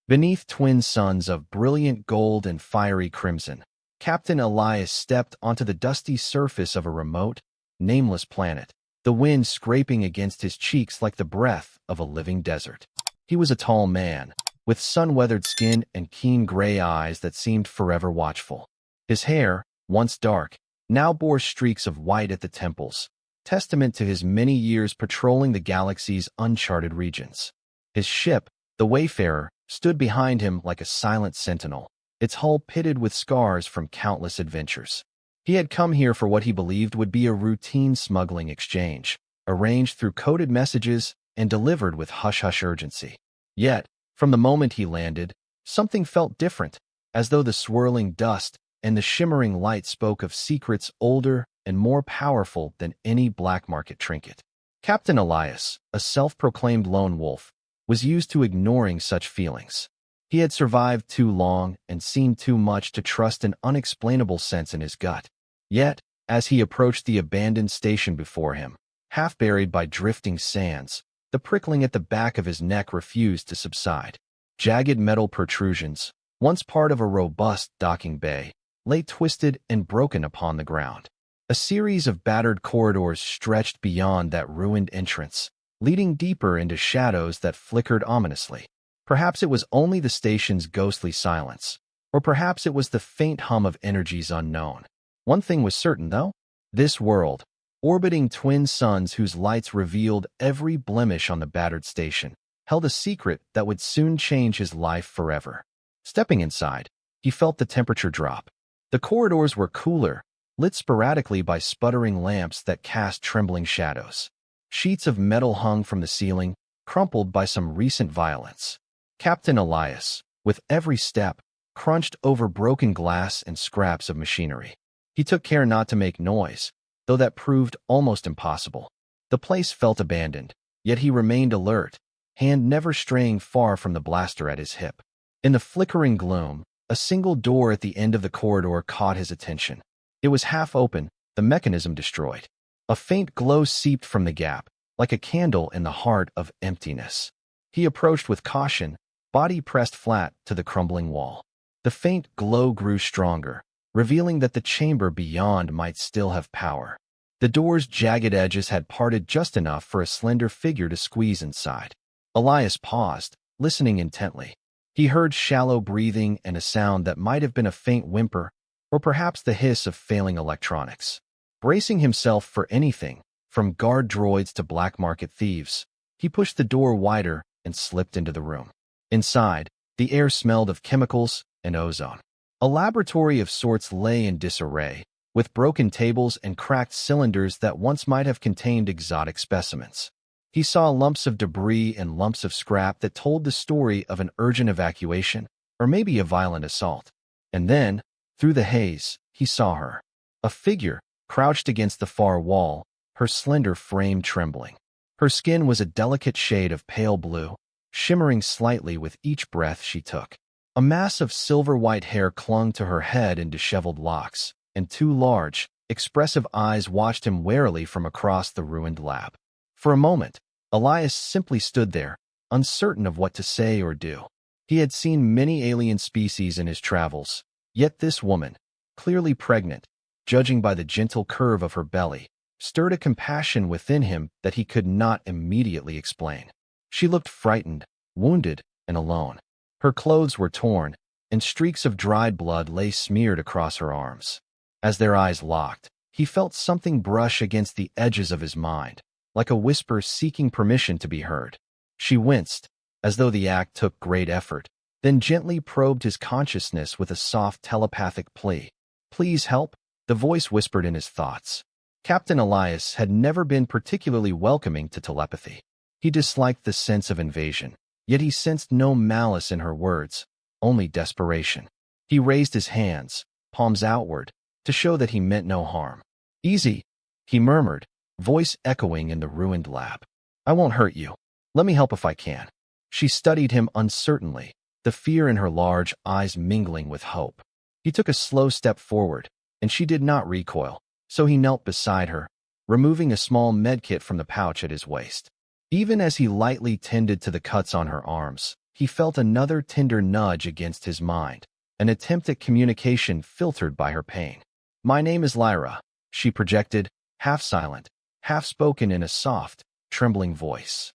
Beneath twin suns of brilliant gold and fiery crimson, Captain Elias stepped onto the dusty surface of a remote, nameless planet, the wind scraping against his cheeks like the breath of a living desert. He was a tall man, with sun-weathered skin and keen gray eyes that seemed forever watchful. His hair, once dark, now bore streaks of white at the temples, testament to his many years patrolling the galaxy's uncharted regions. His ship, the Wayfarer, stood behind him like a silent sentinel, its hull pitted with scars from countless adventures. He had come here for what he believed would be a routine smuggling exchange, arranged through coded messages and delivered with hush-hush urgency. Yet, from the moment he landed, something felt different, as though the swirling dust and the shimmering light spoke of secrets older and more powerful than any black market trinket. Captain Elias, a self-proclaimed lone wolf, was used to ignoring such feelings. He had survived too long and seen too much to trust an unexplainable sense in his gut. Yet, as he approached the abandoned station before him, half buried by drifting sands, the prickling at the back of his neck refused to subside. Jagged metal protrusions, once part of a robust docking bay, lay twisted and broken upon the ground. A series of battered corridors stretched beyond that ruined entrance, leading deeper into shadows that flickered ominously. Perhaps it was only the station's ghostly silence, or perhaps it was the faint hum of energies unknown. One thing was certain, though. This world, orbiting twin suns whose lights revealed every blemish on the battered station, held a secret that would soon change his life forever. Stepping inside, he felt the temperature drop. The corridors were cooler, lit sporadically by sputtering lamps that cast trembling shadows. Sheets of metal hung from the ceiling, crumpled by some recent violence. Captain Elias, with every step, crunched over broken glass and scraps of machinery. He took care not to make noise, though that proved almost impossible. The place felt abandoned, yet he remained alert, hand never straying far from the blaster at his hip. In the flickering gloom, a single door at the end of the corridor caught his attention. It was half open, the mechanism destroyed. A faint glow seeped from the gap, like a candle in the heart of emptiness. He approached with caution, body pressed flat to the crumbling wall. The faint glow grew stronger, revealing that the chamber beyond might still have power. The door's jagged edges had parted just enough for a slender figure to squeeze inside. Elias paused, listening intently. He heard shallow breathing and a sound that might have been a faint whimper, or perhaps the hiss of failing electronics. Bracing himself for anything, from guard droids to black market thieves, he pushed the door wider and slipped into the room. Inside, the air smelled of chemicals and ozone. A laboratory of sorts lay in disarray, with broken tables and cracked cylinders that once might have contained exotic specimens. He saw lumps of debris and lumps of scrap that told the story of an urgent evacuation, or maybe a violent assault. And then, through the haze, he saw her. A figure, crouched against the far wall, her slender frame trembling. Her skin was a delicate shade of pale blue, shimmering slightly with each breath she took. A mass of silver-white hair clung to her head in disheveled locks, and two large, expressive eyes watched him warily from across the ruined lab. For a moment, Elias simply stood there, uncertain of what to say or do. He had seen many alien species in his travels, yet this woman, clearly pregnant, judging by the gentle curve of her belly, stirred a compassion within him that he could not immediately explain. She looked frightened, wounded, and alone. Her clothes were torn, and streaks of dried blood lay smeared across her arms. As their eyes locked, he felt something brush against the edges of his mind, like a whisper seeking permission to be heard. She winced, as though the act took great effort, then gently probed his consciousness with a soft telepathic plea. "Please help," the voice whispered in his thoughts. Captain Elias had never been particularly welcoming to telepathy. He disliked the sense of invasion, yet he sensed no malice in her words, only desperation. He raised his hands, palms outward, to show that he meant no harm. "Easy," he murmured, voice echoing in the ruined lab. "I won't hurt you. Let me help if I can." She studied him uncertainly, the fear in her large eyes mingling with hope. He took a slow step forward, and she did not recoil, so he knelt beside her, removing a small medkit from the pouch at his waist. Even as he lightly tended to the cuts on her arms, he felt another tender nudge against his mind, an attempt at communication filtered by her pain. "My name is Lyra," she projected, half silent, half spoken in a soft, trembling voice.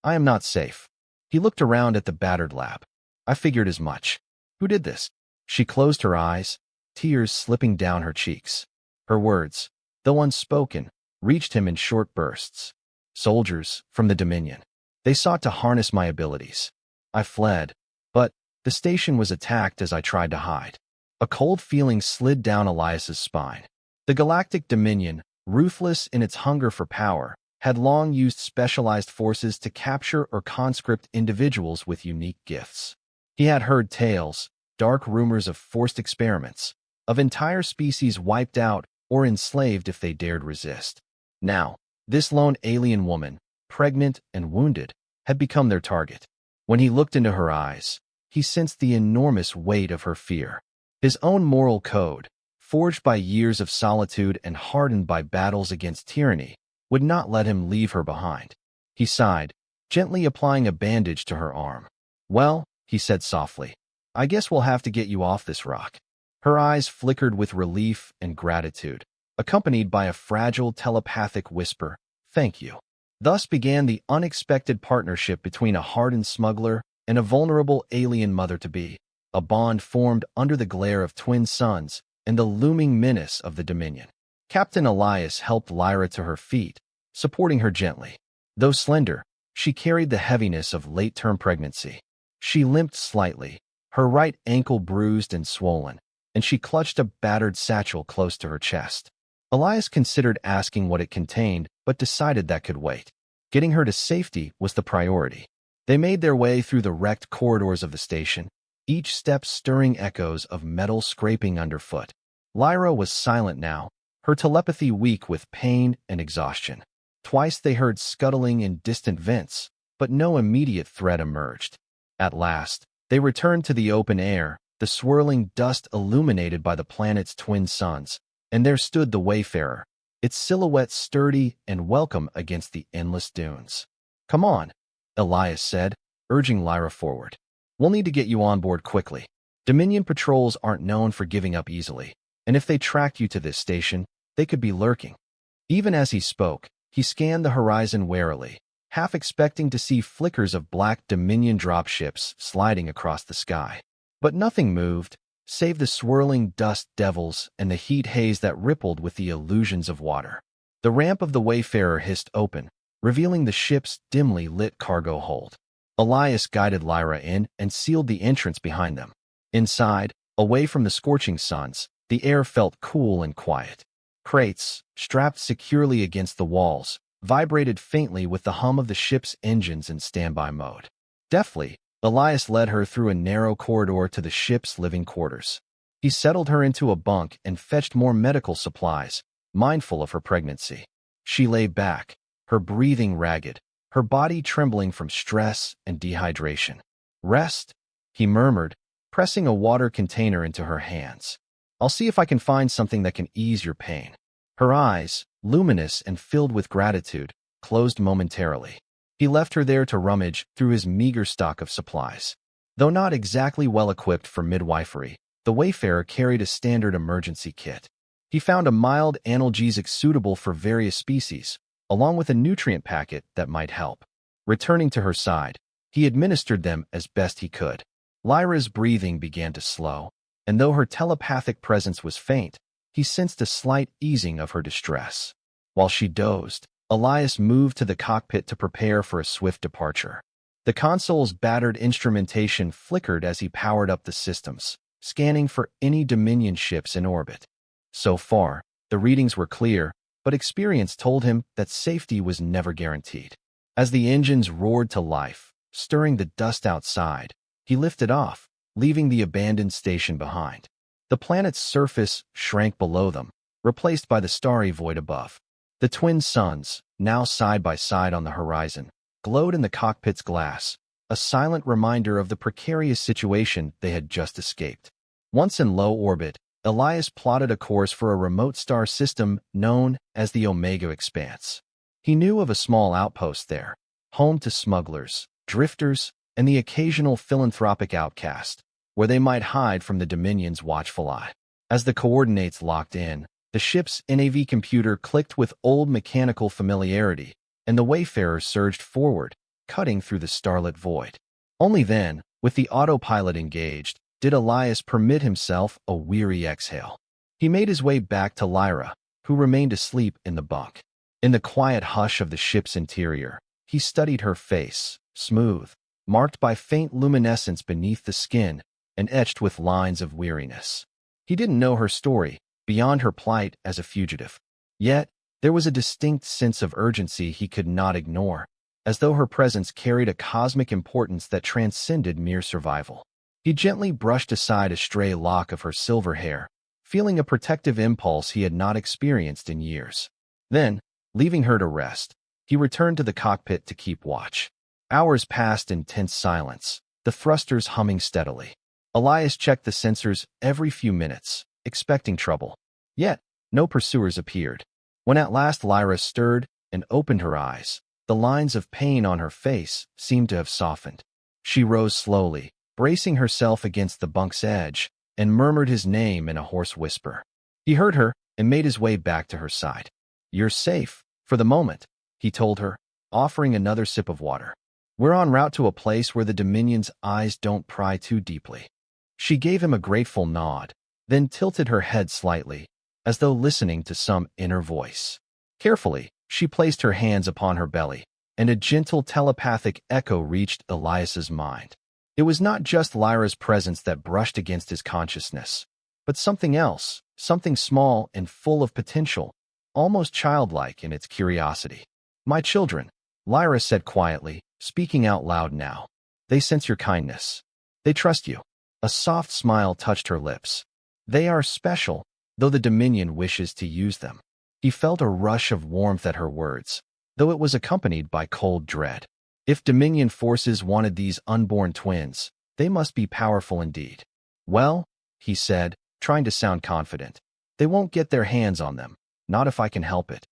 I am not safe." He looked around at the battered lab. "I figured as much. Who did this?" She closed her eyes, tears slipping down her cheeks. Her words, though unspoken, reached him in short bursts. "Soldiers from the Dominion. They sought to harness my abilities. I fled, but the station was attacked as I tried to hide." A cold feeling slid down Elias's spine. The Galactic Dominion, ruthless in its hunger for power, had long used specialized forces to capture or conscript individuals with unique gifts. He had heard tales, dark rumors of forced experiments, of entire species wiped out or enslaved if they dared resist. Now, this lone alien woman, pregnant and wounded, had become their target. When he looked into her eyes, he sensed the enormous weight of her fear. His own moral code, forged by years of solitude and hardened by battles against tyranny, would not let him leave her behind. He sighed, gently applying a bandage to her arm. "Well," he said softly, "I guess we'll have to get you off this rock." Her eyes flickered with relief and gratitude, accompanied by a fragile telepathic whisper, "Thank you." Thus began the unexpected partnership between a hardened smuggler and a vulnerable alien mother-to-be, a bond formed under the glare of twin suns and the looming menace of the Dominion. Captain Elias helped Lyra to her feet, supporting her gently. Though slender, she carried the heaviness of late-term pregnancy. She limped slightly, her right ankle bruised and swollen, and she clutched a battered satchel close to her chest. Elias considered asking what it contained, but decided that could wait. Getting her to safety was the priority. They made their way through the wrecked corridors of the station, each step stirring echoes of metal scraping underfoot. Lyra was silent now, her telepathy weak with pain and exhaustion. Twice they heard scuttling in distant vents, but no immediate threat emerged. At last, they returned to the open air, the swirling dust illuminated by the planet's twin suns, and there stood the Wayfarer, its silhouette sturdy and welcome against the endless dunes. "Come on," Elias said, urging Lyra forward. "We'll need to get you on board quickly. Dominion patrols aren't known for giving up easily, and if they tracked you to this station, they could be lurking." Even as he spoke, he scanned the horizon warily, half expecting to see flickers of black Dominion dropships sliding across the sky. But nothing moved, save the swirling dust devils and the heat haze that rippled with the illusions of water. The ramp of the Wayfarer hissed open, revealing the ship's dimly lit cargo hold. Elias guided Lyra in and sealed the entrance behind them. Inside, away from the scorching suns, the air felt cool and quiet. Crates, strapped securely against the walls, vibrated faintly with the hum of the ship's engines in standby mode. Deftly, Elias led her through a narrow corridor to the ship's living quarters. He settled her into a bunk and fetched more medical supplies, mindful of her pregnancy. She lay back, her breathing ragged, her body trembling from stress and dehydration. "Rest," he murmured, pressing a water container into her hands. "I'll see if I can find something that can ease your pain." Her eyes, luminous and filled with gratitude, closed momentarily. He left her there to rummage through his meager stock of supplies. Though not exactly well-equipped for midwifery, the Wayfarer carried a standard emergency kit. He found a mild analgesic suitable for various species, along with a nutrient packet that might help. Returning to her side, he administered them as best he could. Lyra's breathing began to slow, and though her telepathic presence was faint, he sensed a slight easing of her distress. While she dozed, Elias moved to the cockpit to prepare for a swift departure. The console's battered instrumentation flickered as he powered up the systems, scanning for any Dominion ships in orbit. So far, the readings were clear, but experience told him that safety was never guaranteed. As the engines roared to life, stirring the dust outside, he lifted off, leaving the abandoned station behind. The planet's surface shrank below them, replaced by the starry void above. The twin suns, now side by side on the horizon, glowed in the cockpit's glass, a silent reminder of the precarious situation they had just escaped. Once in low orbit, Elias plotted a course for a remote star system known as the Omega Expanse. He knew of a small outpost there, home to smugglers, drifters, and the occasional philanthropic outcast, where they might hide from the Dominion's watchful eye. As the coordinates locked in, the ship's NAV computer clicked with old mechanical familiarity, and the Wayfarer surged forward, cutting through the starlit void. Only then, with the autopilot engaged, did Elias permit himself a weary exhale. He made his way back to Lyra, who remained asleep in the bunk. In the quiet hush of the ship's interior, he studied her face, smooth, marked by faint luminescence beneath the skin, and etched with lines of weariness. He didn't know her story, beyond her plight as a fugitive. Yet, there was a distinct sense of urgency he could not ignore, as though her presence carried a cosmic importance that transcended mere survival. He gently brushed aside a stray lock of her silver hair, feeling a protective impulse he had not experienced in years. Then, leaving her to rest, he returned to the cockpit to keep watch. Hours passed in tense silence, the thrusters humming steadily. Elias checked the sensors every few minutes, expecting trouble. Yet, no pursuers appeared. When at last Lyra stirred and opened her eyes, the lines of pain on her face seemed to have softened. She rose slowly, bracing herself against the bunk's edge, and murmured his name in a hoarse whisper. He heard her and made his way back to her side. "You're safe, for the moment," he told her, offering another sip of water. "We're en route to a place where the Dominion's eyes don't pry too deeply." She gave him a grateful nod, then tilted her head slightly, as though listening to some inner voice. Carefully, she placed her hands upon her belly, and a gentle telepathic echo reached Elias's mind. It was not just Lyra's presence that brushed against his consciousness, but something else, something small and full of potential, almost childlike in its curiosity. "My children," Lyra said quietly, speaking out loud now. "They sense your kindness. They trust you." A soft smile touched her lips. "They are special, though the Dominion wishes to use them." He felt a rush of warmth at her words, though it was accompanied by cold dread. If Dominion forces wanted these unborn twins, they must be powerful indeed. "Well," he said, trying to sound confident, "they won't get their hands on them, not if I can help it."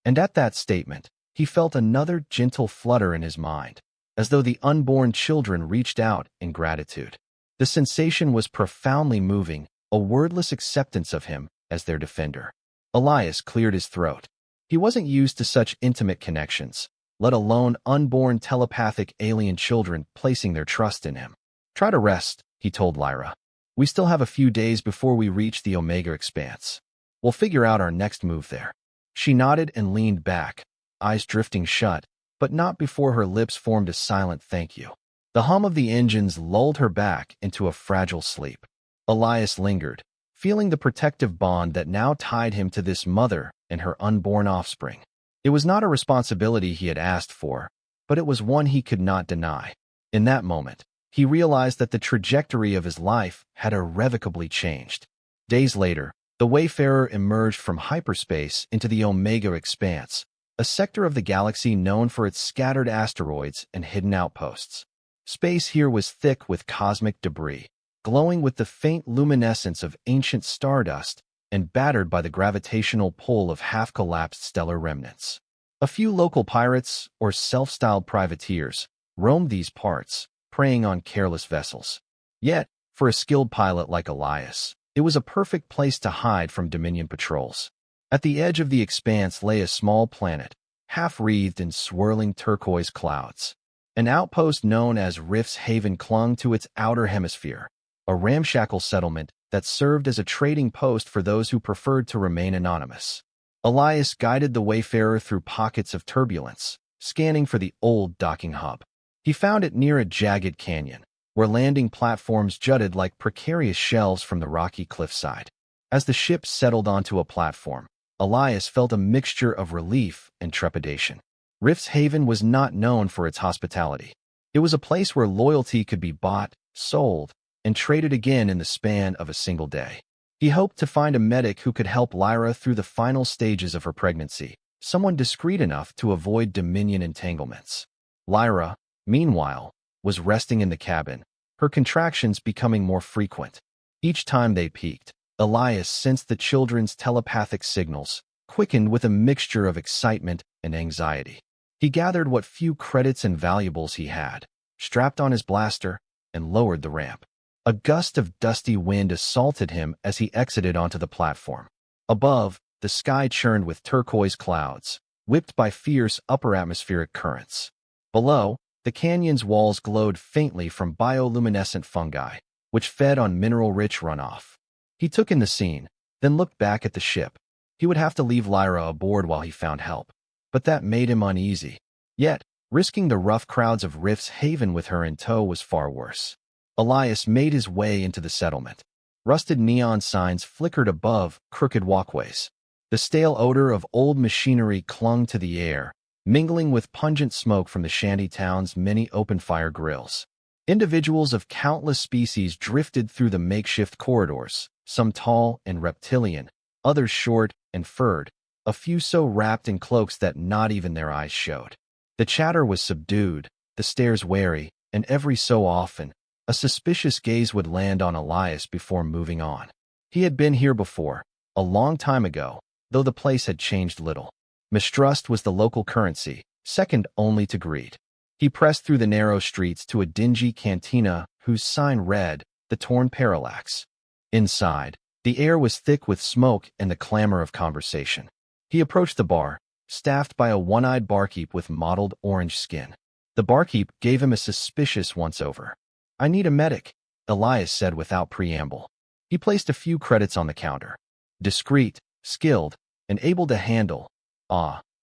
And at that statement, he felt another gentle flutter in his mind, as though the unborn children reached out in gratitude. The sensation was profoundly moving, a wordless acceptance of him as their defender. Elias cleared his throat. He wasn't used to such intimate connections, let alone unborn telepathic alien children placing their trust in him. "Try to rest," he told Lyra. "We still have a few days before we reach the Omega Expanse. We'll figure out our next move there." She nodded and leaned back, eyes drifting shut, but not before her lips formed a silent thank you. The hum of the engines lulled her back into a fragile sleep. Elias lingered, feeling the protective bond that now tied him to this mother and her unborn offspring. It was not a responsibility he had asked for, but it was one he could not deny. In that moment, he realized that the trajectory of his life had irrevocably changed. Days later, the Wayfarer emerged from hyperspace into the Omega Expanse, a sector of the galaxy known for its scattered asteroids and hidden outposts. Space here was thick with cosmic debris, glowing with the faint luminescence of ancient stardust and battered by the gravitational pull of half-collapsed stellar remnants. A few local pirates, or self-styled privateers, roamed these parts, preying on careless vessels. Yet, for a skilled pilot like Elias, it was a perfect place to hide from Dominion patrols. At the edge of the expanse lay a small planet, half-wreathed in swirling turquoise clouds. An outpost known as Rift's Haven clung to its outer hemisphere, a ramshackle settlement that served as a trading post for those who preferred to remain anonymous. Elias guided the Wayfarer through pockets of turbulence, scanning for the old docking hub. He found it near a jagged canyon, where landing platforms jutted like precarious shelves from the rocky cliffside. As the ship settled onto a platform, Elias felt a mixture of relief and trepidation. Rift's Haven was not known for its hospitality. It was a place where loyalty could be bought, sold, and traded again in the span of a single day. He hoped to find a medic who could help Lyra through the final stages of her pregnancy, someone discreet enough to avoid Dominion entanglements. Lyra, meanwhile, was resting in the cabin, her contractions becoming more frequent. Each time they peaked, Elias sensed the children's telepathic signals, quickened with a mixture of excitement and anxiety. He gathered what few credits and valuables he had, strapped on his blaster, and lowered the ramp. A gust of dusty wind assaulted him as he exited onto the platform. Above, the sky churned with turquoise clouds, whipped by fierce upper atmospheric currents. Below, the canyon's walls glowed faintly from bioluminescent fungi, which fed on mineral-rich runoff. He took in the scene, then looked back at the ship. He would have to leave Lyra aboard while he found help. But that made him uneasy. Yet, risking the rough crowds of Rift's Haven with her in tow was far worse. Elias made his way into the settlement. Rusted neon signs flickered above crooked walkways. The stale odor of old machinery clung to the air, mingling with pungent smoke from the shanty town's many open-fire grills. Individuals of countless species drifted through the makeshift corridors, some tall and reptilian, others short and furred, a few so wrapped in cloaks that not even their eyes showed. The chatter was subdued, the stares wary, and every so often, a suspicious gaze would land on Elias before moving on. He had been here before, a long time ago, though the place had changed little. Mistrust was the local currency, second only to greed. He pressed through the narrow streets to a dingy cantina whose sign read, "The Torn Parallax." Inside, the air was thick with smoke and the clamor of conversation. He approached the bar, staffed by a one-eyed barkeep with mottled orange skin. The barkeep gave him a suspicious once-over. "I need a medic," Elias said without preamble. He placed a few credits on the counter. Discreet, skilled, and able to handle,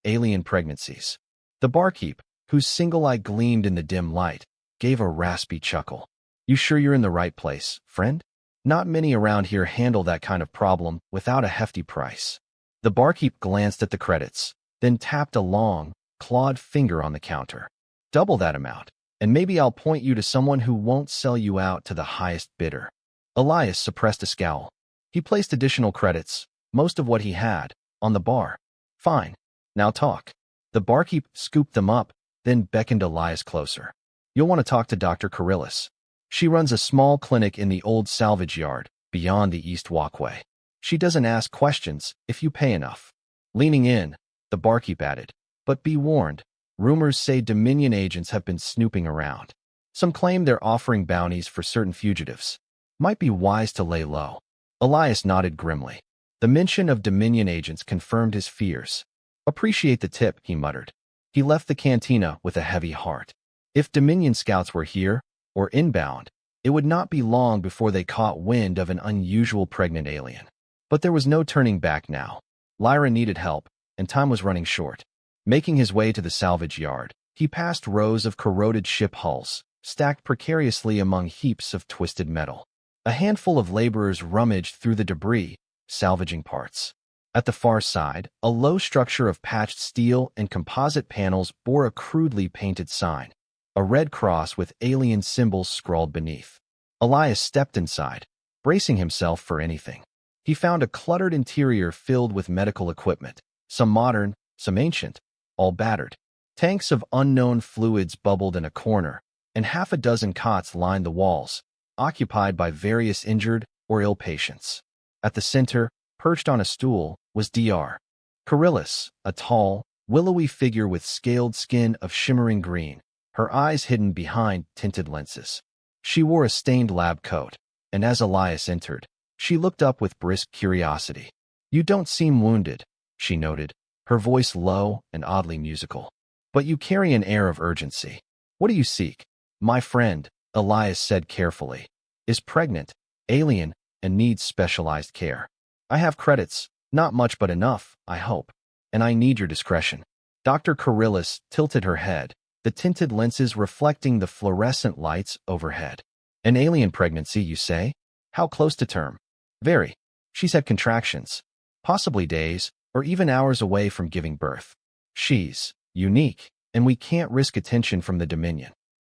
alien pregnancies. The barkeep, whose single eye gleamed in the dim light, gave a raspy chuckle. "You sure you're in the right place, friend? Not many around here handle that kind of problem without a hefty price." The barkeep glanced at the credits, then tapped a long, clawed finger on the counter. "Double that amount, and maybe I'll point you to someone who won't sell you out to the highest bidder." Elias suppressed a scowl. He placed additional credits, most of what he had, on the bar. "Fine. Now talk." The barkeep scooped them up, then beckoned Elias closer. "You'll want to talk to Dr. Carillus. She runs a small clinic in the old salvage yard, beyond the east walkway. She doesn't ask questions if you pay enough." Leaning in, the barkeep added, "But be warned, rumors say Dominion agents have been snooping around. Some claim they're offering bounties for certain fugitives. Might be wise to lay low." Elias nodded grimly. The mention of Dominion agents confirmed his fears. "Appreciate the tip," he muttered. He left the cantina with a heavy heart. If Dominion scouts were here, or inbound, it would not be long before they caught wind of an unusual pregnant alien. But there was no turning back now. Lyra needed help, and time was running short. Making his way to the salvage yard, he passed rows of corroded ship hulls, stacked precariously among heaps of twisted metal. A handful of laborers rummaged through the debris, salvaging parts. At the far side, a low structure of patched steel and composite panels bore a crudely painted sign, a red cross with alien symbols scrawled beneath. Elias stepped inside, bracing himself for anything. He found a cluttered interior filled with medical equipment, some modern, some ancient, all battered. Tanks of unknown fluids bubbled in a corner, and half a dozen cots lined the walls, occupied by various injured or ill patients. At the center, perched on a stool, was Dr. Carillus, a tall, willowy figure with scaled skin of shimmering green, her eyes hidden behind tinted lenses. She wore a stained lab coat, and as Elias entered, she looked up with brisk curiosity. "You don't seem wounded," she noted, her voice low and oddly musical. "But you carry an air of urgency. What do you seek?" "My friend," Elias said carefully, "is pregnant, alien, and needs specialized care. I have credits, not much but enough, I hope, and I need your discretion." Dr. Carillus tilted her head, the tinted lenses reflecting the fluorescent lights overhead. "An alien pregnancy, you say? How close to term?" "Very. She's had contractions, possibly days, or even hours away from giving birth. She's unique, and we can't risk attention from the Dominion."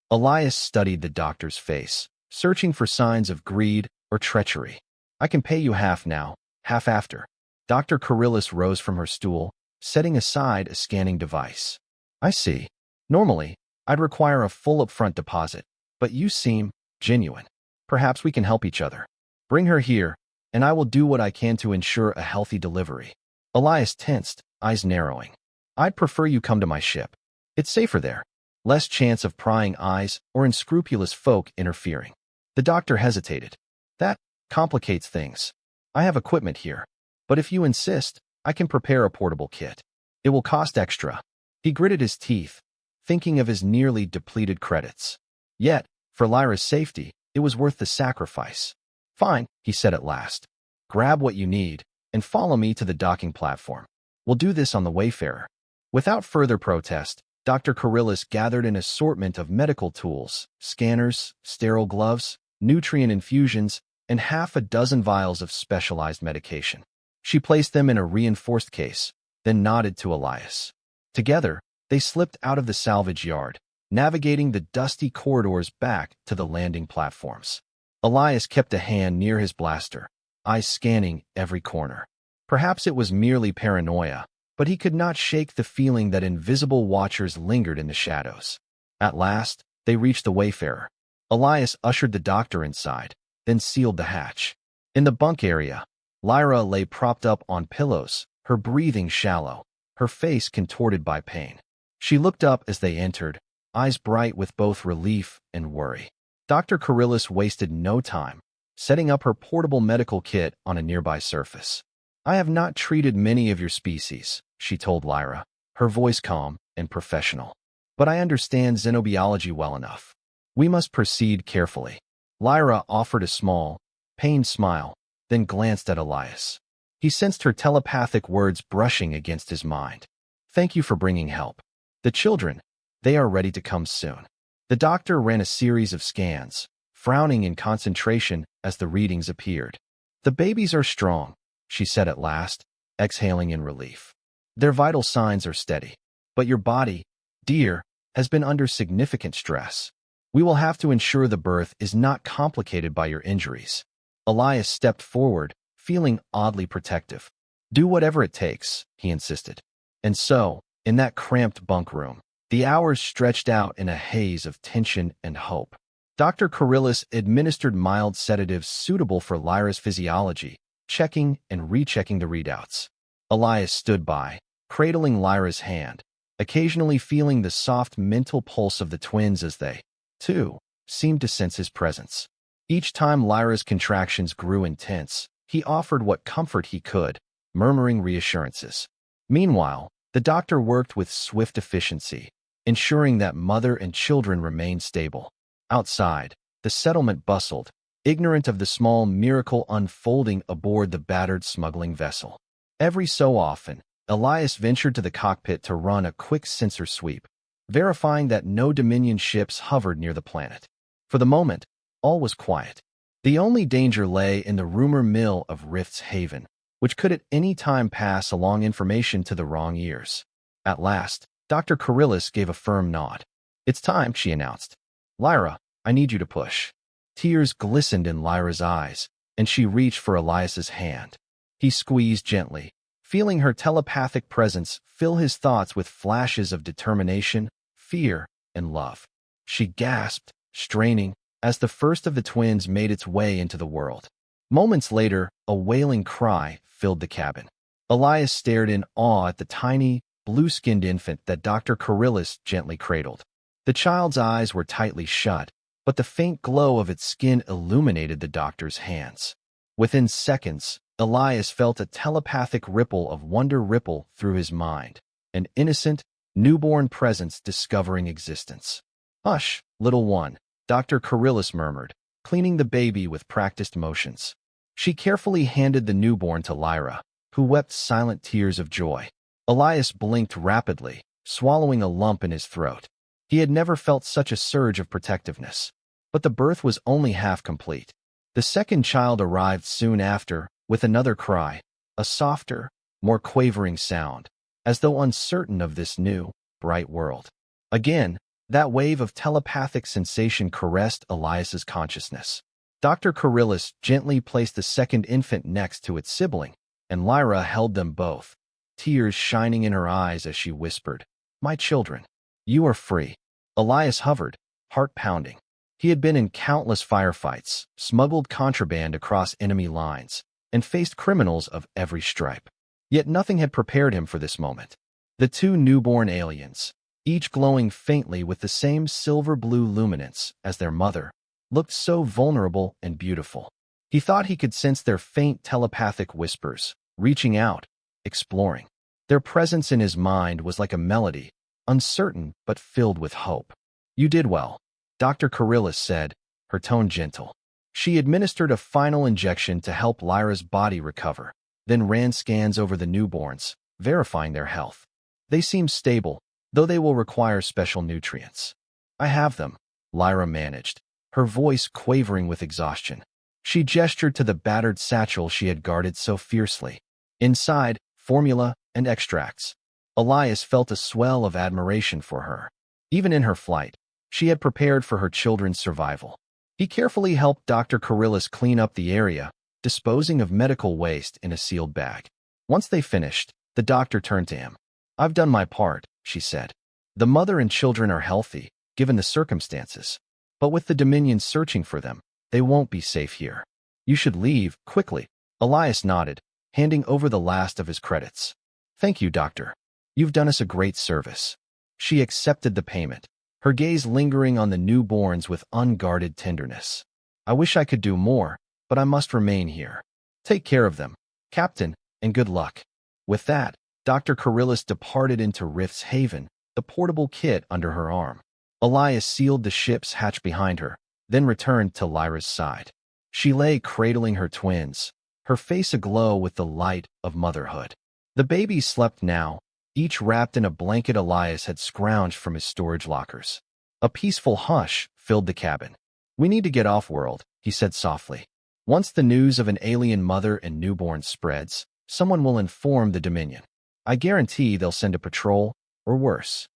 Elias studied the doctor's face, searching for signs of greed or treachery. "I can pay you half now, half after." Dr. Carillus rose from her stool, setting aside a scanning device. "I see. Normally, I'd require a full upfront deposit, but you seem genuine. Perhaps we can help each other. Bring her here, and I will do what I can to ensure a healthy delivery." Elias tensed, eyes narrowing. "I'd prefer you come to my ship. It's safer there." less chance of prying eyes or unscrupulous folk interfering. The doctor hesitated. That complicates things. I have equipment here, but if you insist, I can prepare a portable kit. It will cost extra. He gritted his teeth, thinking of his nearly depleted credits. Yet, for Lyra's safety, it was worth the sacrifice. Fine, he said at last. Grab what you need and follow me to the docking platform. We'll do this on the Wayfarer. Without further protest, Dr. Carillus gathered an assortment of medical tools, scanners, sterile gloves, nutrient infusions, and half a dozen vials of specialized medication. She placed them in a reinforced case, then nodded to Elias. Together, they slipped out of the salvage yard, navigating the dusty corridors back to the landing platforms. Elias kept a hand near his blaster, eyes scanning every corner. Perhaps it was merely paranoia, but he could not shake the feeling that invisible watchers lingered in the shadows. At last, they reached the Wayfarer. Elias ushered the doctor inside, then sealed the hatch. In the bunk area, Lyra lay propped up on pillows, her breathing shallow, her face contorted by pain. She looked up as they entered, eyes bright with both relief and worry. Dr. Carillus wasted no time, setting up her portable medical kit on a nearby surface. I have not treated many of your species, she told Lyra, her voice calm and professional. But I understand xenobiology well enough. We must proceed carefully. Lyra offered a small, pained smile, then glanced at Elias. He sensed her telepathic words brushing against his mind. Thank you for bringing help. The children, they are ready to come soon. The doctor ran a series of scans, frowning in concentration as the readings appeared. The babies are strong, she said at last, exhaling in relief. Their vital signs are steady. But your body, dear, has been under significant stress. We will have to ensure the birth is not complicated by your injuries. Elias stepped forward, feeling oddly protective. Do whatever it takes, he insisted. And so, in that cramped bunk room, the hours stretched out in a haze of tension and hope. Dr. Carillus administered mild sedatives suitable for Lyra's physiology, checking and rechecking the readouts. Elias stood by, cradling Lyra's hand, occasionally feeling the soft mental pulse of the twins as they, too, seemed to sense his presence. Each time Lyra's contractions grew intense, he offered what comfort he could, murmuring reassurances. Meanwhile, the doctor worked with swift efficiency, ensuring that mother and children remained stable. Outside, the settlement bustled, ignorant of the small miracle unfolding aboard the battered smuggling vessel. Every so often, Elias ventured to the cockpit to run a quick sensor sweep, verifying that no Dominion ships hovered near the planet. For the moment, all was quiet. The only danger lay in the rumor mill of Rift's Haven, which could at any time pass along information to the wrong ears. At last, Dr. Carillus gave a firm nod. It's time, she announced. Lyra, I need you to push. Tears glistened in Lyra's eyes, and she reached for Elias's hand. He squeezed gently, feeling her telepathic presence fill his thoughts with flashes of determination, fear, and love. She gasped, straining, as the first of the twins made its way into the world. Moments later, a wailing cry filled the cabin. Elias stared in awe at the tiny, blue-skinned infant that Dr. Carillus gently cradled. The child's eyes were tightly shut, but the faint glow of its skin illuminated the doctor's hands. Within seconds, Elias felt a telepathic ripple of wonder ripple through his mind, an innocent, newborn presence discovering existence. Hush, little one, Dr. Carillus murmured, cleaning the baby with practiced motions. She carefully handed the newborn to Lyra, who wept silent tears of joy. Elias blinked rapidly, swallowing a lump in his throat. He had never felt such a surge of protectiveness. But the birth was only half complete. The second child arrived soon after, with another cry, a softer, more quavering sound, as though uncertain of this new, bright world. Again, that wave of telepathic sensation caressed Elias's consciousness. Dr. Carillus gently placed the second infant next to its sibling, and Lyra held them both, tears shining in her eyes as she whispered, "My children, you are free." Elias hovered, heart pounding. He had been in countless firefights, smuggled contraband across enemy lines, and faced criminals of every stripe. Yet nothing had prepared him for this moment. The two newborn aliens, each glowing faintly with the same silver-blue luminance as their mother, looked so vulnerable and beautiful. He thought he could sense their faint telepathic whispers, reaching out, exploring. Their presence in his mind was like a melody, uncertain but filled with hope. "You did well," Dr. Carillus said, her tone gentle. She administered a final injection to help Lyra's body recover, then ran scans over the newborns, verifying their health. "They seem stable, though they will require special nutrients." "I have them," Lyra managed, her voice quavering with exhaustion. She gestured to the battered satchel she had guarded so fiercely. Inside, formula and extracts. Elias felt a swell of admiration for her. Even in her flight, she had prepared for her children's survival. He carefully helped Dr. Carillus clean up the area, disposing of medical waste in a sealed bag. Once they finished, the doctor turned to him. "I've done my part," she said. "The mother and children are healthy, given the circumstances. But with the Dominion searching for them, they won't be safe here. You should leave, quickly." Elias nodded, handing over the last of his credits. "Thank you, Doctor. You've done us a great service." She accepted the payment, her gaze lingering on the newborns with unguarded tenderness. "I wish I could do more, but I must remain here. Take care of them, Captain, and good luck." With that, Dr. Carillus departed into Rift's Haven, the portable kit under her arm. Elias sealed the ship's hatch behind her, then returned to Lyra's side. She lay cradling her twins, her face aglow with the light of motherhood. The babies slept now, each wrapped in a blanket Elias had scrounged from his storage lockers. A peaceful hush filled the cabin. "We need to get off-world," he said softly. "Once the news of an alien mother and newborn spreads, someone will inform the Dominion. I guarantee they'll send a patrol, or worse."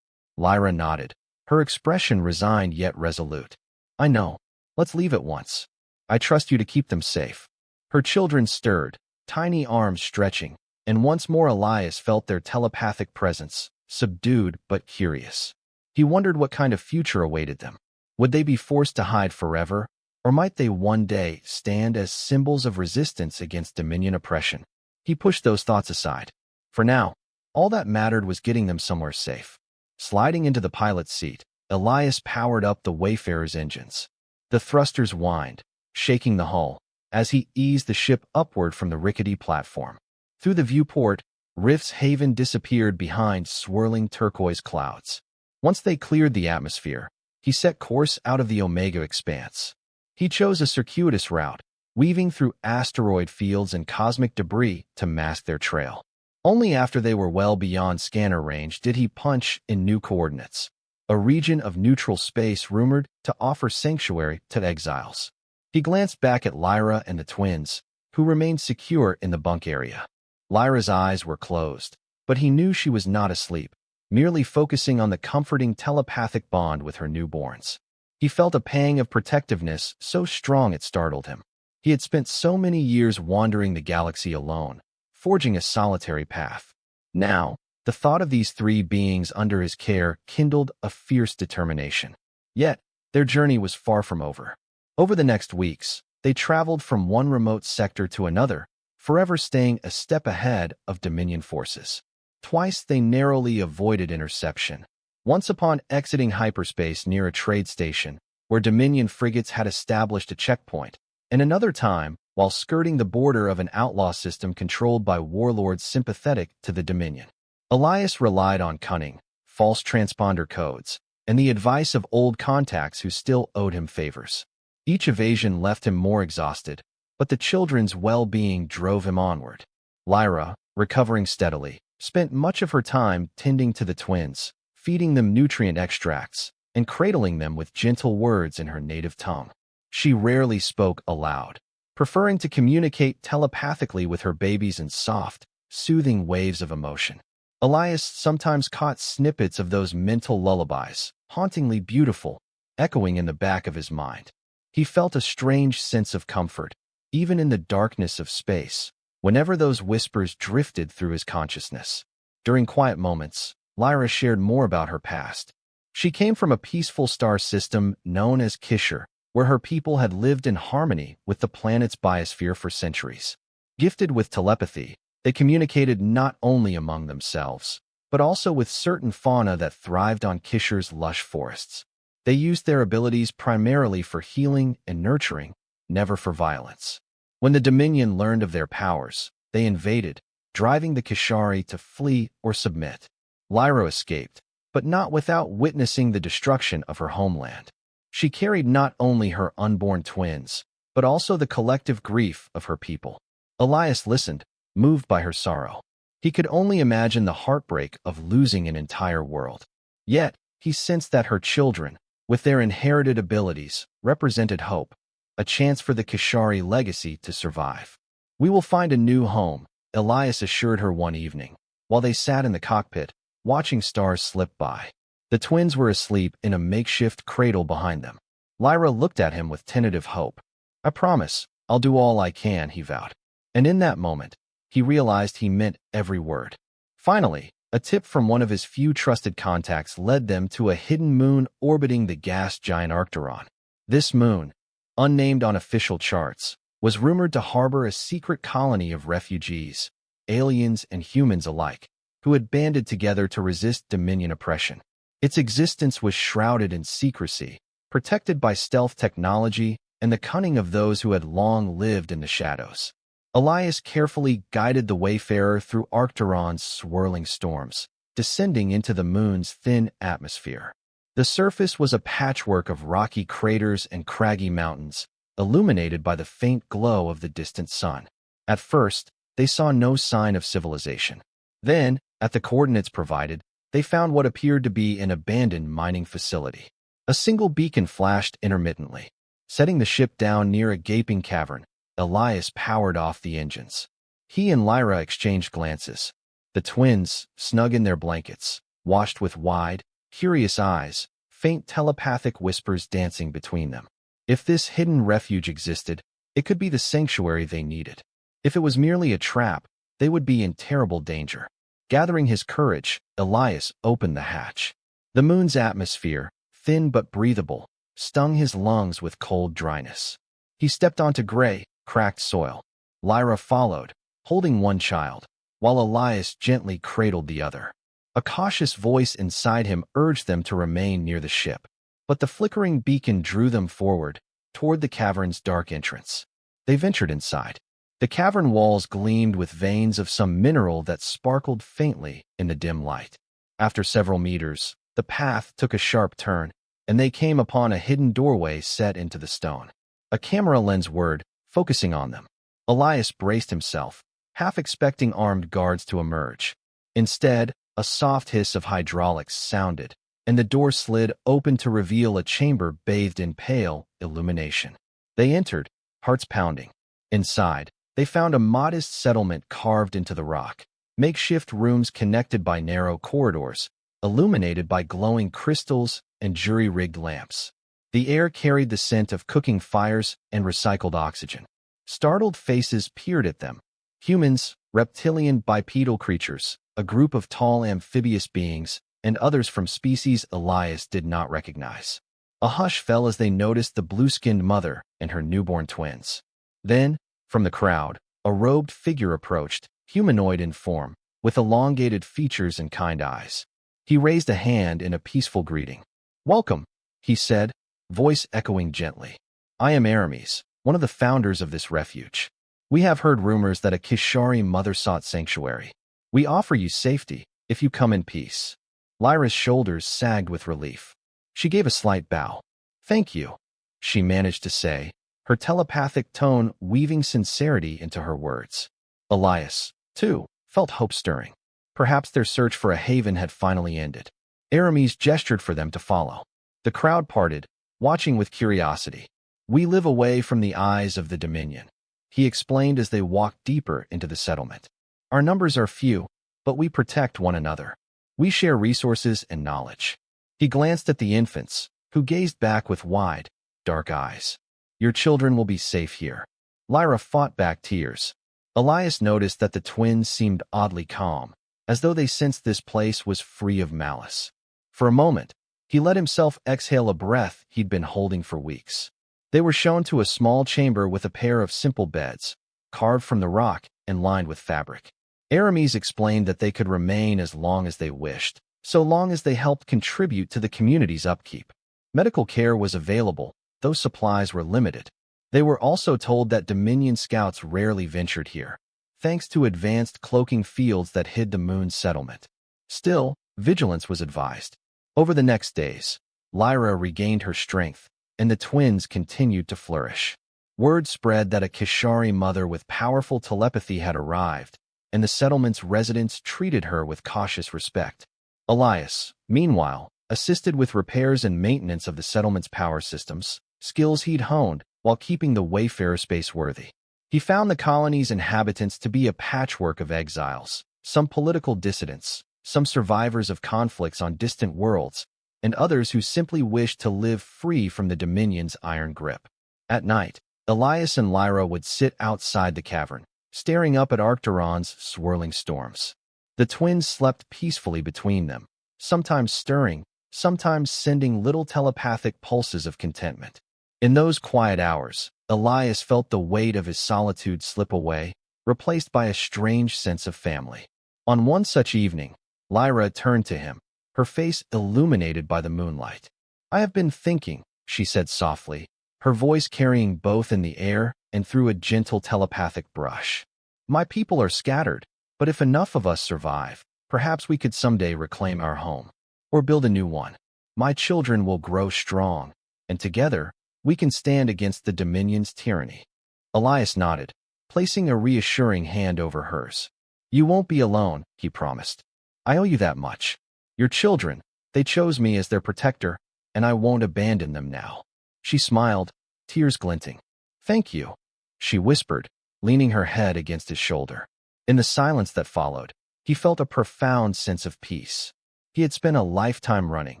Lyra nodded, her expression resigned yet resolute. "I know. Let's leave at once. I trust you to keep them safe." Her children stirred, tiny arms stretching, and once more Elias felt their telepathic presence, subdued but curious. He wondered what kind of future awaited them. Would they be forced to hide forever, or might they one day stand as symbols of resistance against Dominion oppression? He pushed those thoughts aside. For now, all that mattered was getting them somewhere safe. Sliding into the pilot's seat, Elias powered up the Wayfarer's engines. The thrusters whined, shaking the hull, as he eased the ship upward from the rickety platform. Through the viewport, Rift's Haven disappeared behind swirling turquoise clouds. Once they cleared the atmosphere, he set course out of the Omega Expanse. He chose a circuitous route, weaving through asteroid fields and cosmic debris to mask their trail. Only after they were well beyond scanner range did he punch in new coordinates, a region of neutral space rumored to offer sanctuary to exiles. He glanced back at Lyra and the twins, who remained secure in the bunk area. Lyra's eyes were closed, but he knew she was not asleep, merely focusing on the comforting telepathic bond with her newborns. He felt a pang of protectiveness so strong it startled him. He had spent so many years wandering the galaxy alone, forging a solitary path. Now, the thought of these three beings under his care kindled a fierce determination. Yet, their journey was far from over. Over the next weeks, they traveled from one remote sector to another, forever staying a step ahead of Dominion forces. Twice they narrowly avoided interception. Once upon exiting hyperspace near a trade station, where Dominion frigates had established a checkpoint, and another time while skirting the border of an outlaw system controlled by warlords sympathetic to the Dominion. Elias relied on cunning, false transponder codes, and the advice of old contacts who still owed him favors. Each evasion left him more exhausted, but the children's well-being drove him onward. Lyra, recovering steadily, spent much of her time tending to the twins, feeding them nutrient extracts, and cradling them with gentle words in her native tongue. She rarely spoke aloud, preferring to communicate telepathically with her babies in soft, soothing waves of emotion. Elias sometimes caught snippets of those mental lullabies, hauntingly beautiful, echoing in the back of his mind. He felt a strange sense of comfort, even in the darkness of space, whenever those whispers drifted through his consciousness. During quiet moments, Lyra shared more about her past. She came from a peaceful star system known as Kisher, where her people had lived in harmony with the planet's biosphere for centuries. Gifted with telepathy, they communicated not only among themselves, but also with certain fauna that thrived on Kisher's lush forests. They used their abilities primarily for healing and nurturing, never for violence. When the Dominion learned of their powers, they invaded, driving the Kishari to flee or submit. Lyra escaped, but not without witnessing the destruction of her homeland. She carried not only her unborn twins, but also the collective grief of her people. Elias listened, moved by her sorrow. He could only imagine the heartbreak of losing an entire world. Yet, he sensed that her children, with their inherited abilities, represented hope, a chance for the Kishari legacy to survive. "We will find a new home," Elias assured her one evening, while they sat in the cockpit, watching stars slip by. The twins were asleep in a makeshift cradle behind them. Lyra looked at him with tentative hope. "I promise, I'll do all I can," he vowed. And in that moment, he realized he meant every word. Finally, a tip from one of his few trusted contacts led them to a hidden moon orbiting the gas giant Arcturon. This moon, unnamed on official charts, was rumored to harbor a secret colony of refugees, aliens and humans alike, who had banded together to resist Dominion oppression. Its existence was shrouded in secrecy, protected by stealth technology and the cunning of those who had long lived in the shadows. Elias carefully guided the wayfarer through Arcturon's swirling storms, descending into the moon's thin atmosphere. The surface was a patchwork of rocky craters and craggy mountains, illuminated by the faint glow of the distant sun. At first, they saw no sign of civilization. Then, at the coordinates provided, they found what appeared to be an abandoned mining facility. A single beacon flashed intermittently. Setting the ship down near a gaping cavern, Elias powered off the engines. He and Lyra exchanged glances. The twins, snug in their blankets, watched with wide, curious eyes, faint telepathic whispers dancing between them. If this hidden refuge existed, it could be the sanctuary they needed. If it was merely a trap, they would be in terrible danger. Gathering his courage, Elias opened the hatch. The moon's atmosphere, thin but breathable, stung his lungs with cold dryness. He stepped onto gray, cracked soil. Lyra followed, holding one child, while Elias gently cradled the other. A cautious voice inside him urged them to remain near the ship, but the flickering beacon drew them forward, toward the cavern's dark entrance. They ventured inside. The cavern walls gleamed with veins of some mineral that sparkled faintly in the dim light. After several meters, the path took a sharp turn, and they came upon a hidden doorway set into the stone. A camera lens whirred, focusing on them. Elias braced himself, half expecting armed guards to emerge. Instead, a soft hiss of hydraulics sounded, and the door slid open to reveal a chamber bathed in pale illumination. They entered, hearts pounding. Inside, they found a modest settlement carved into the rock, makeshift rooms connected by narrow corridors, illuminated by glowing crystals and jury-rigged lamps. The air carried the scent of cooking fires and recycled oxygen. Startled faces peered at them. Humans, reptilian bipedal creatures, a group of tall amphibious beings, and others from species Elias did not recognize. A hush fell as they noticed the blue-skinned mother and her newborn twins. Then, from the crowd, a robed figure approached, humanoid in form, with elongated features and kind eyes. He raised a hand in a peaceful greeting. "Welcome," he said, voice echoing gently. "I am Aramis, one of the founders of this refuge. We have heard rumors that a Kishari mother sought sanctuary. We offer you safety, if you come in peace." Lyra's shoulders sagged with relief. She gave a slight bow. "Thank you," she managed to say, her telepathic tone weaving sincerity into her words. Elias, too, felt hope-stirring. Perhaps their search for a haven had finally ended. Aramis gestured for them to follow. The crowd parted, watching with curiosity. "We live away from the eyes of the Dominion," he explained as they walked deeper into the settlement. "Our numbers are few, but we protect one another. We share resources and knowledge." He glanced at the infants, who gazed back with wide, dark eyes. "Your children will be safe here." Lyra fought back tears. Elias noticed that the twins seemed oddly calm, as though they sensed this place was free of malice. For a moment, he let himself exhale a breath he'd been holding for weeks. They were shown to a small chamber with a pair of simple beds, carved from the rock and lined with fabric. Aramis explained that they could remain as long as they wished, so long as they helped contribute to the community's upkeep. Medical care was available, though supplies were limited. They were also told that Dominion scouts rarely ventured here, thanks to advanced cloaking fields that hid the moon's settlement. Still, vigilance was advised. Over the next days, Lyra regained her strength, and the twins continued to flourish. Word spread that a Kishari mother with powerful telepathy had arrived, and the settlement's residents treated her with cautious respect. Elias, meanwhile, assisted with repairs and maintenance of the settlement's power systems, skills he'd honed while keeping the Wayfarer space worthy. He found the colony's inhabitants to be a patchwork of exiles, some political dissidents, some survivors of conflicts on distant worlds, and others who simply wished to live free from the Dominion's iron grip. At night, Elias and Lyra would sit outside the cavern, staring up at Arcturon's swirling storms. The twins slept peacefully between them, sometimes stirring, sometimes sending little telepathic pulses of contentment. In those quiet hours, Elias felt the weight of his solitude slip away, replaced by a strange sense of family. On one such evening, Lyra turned to him, her face illuminated by the moonlight. "I have been thinking," she said softly, her voice carrying both in the air and through a gentle telepathic brush. "My people are scattered, but if enough of us survive, perhaps we could someday reclaim our home, or build a new one. My children will grow strong, and together, we can stand against the Dominion's tyranny." Elias nodded, placing a reassuring hand over hers. "You won't be alone," he promised. "I owe you that much. Your children, they chose me as their protector, and I won't abandon them now." She smiled, tears glinting. "Thank you," she whispered, leaning her head against his shoulder. In the silence that followed, he felt a profound sense of peace. He had spent a lifetime running,